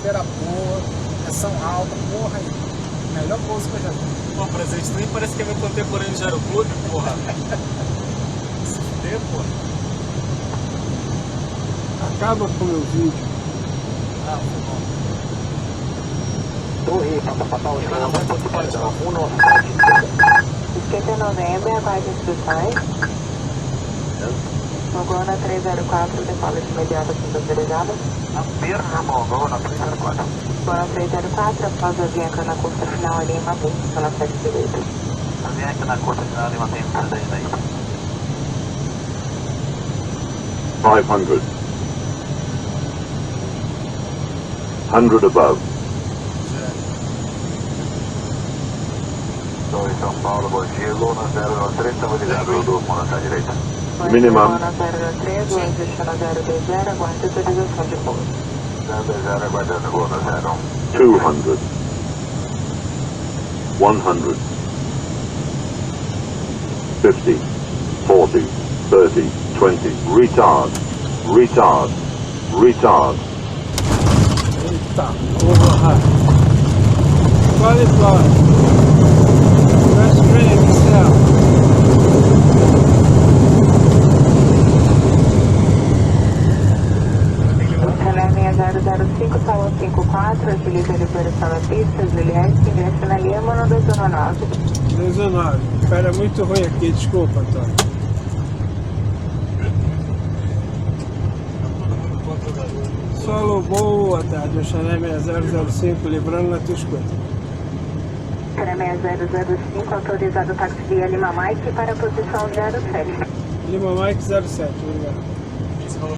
atmosfera boa, pressão alta, porra, melhor pouso que eu já vi. Pô, presente também parece que é meu contemporâneo de aeroporto, porra. Se fuder, porra. Acaba com o meu vídeo. Ah, foi bom. Torre, passa para o Pode, 7 de novembro, aguarde instruções. Mongona 304, decola de imediato com privilegiada. Aperto Mongona 304. Mongona 304, após a avianca na curta final ali em Mapu, pela frente direita. Avianca na curta final em Mapu, pela frente direita. 500. 100 above. Torre São Paulo, bom dia. Luna 003, estabilizado do mundo à direita. Minimum. Mongona 003, o destino 020, aguarde autorização de pouso. 020, aguardando Luna 0. 200. 100. 50. 40. 30. 20. Retard. Retard. Retard. Eita porra! Qualified. Press training yourself. Linha 005, Paulo 54, agiliza a liberação da pista, Juliette, ingresso na linha, mano 219. 19. Cara, é muito ruim aqui, desculpa, Antônio. Solo, boa tarde, eu Chanel 6005, livrando na tua escuta. Chanel 6005, autorizado táxi via Lima Mike para a posição 07. Lima Mike 07, obrigado.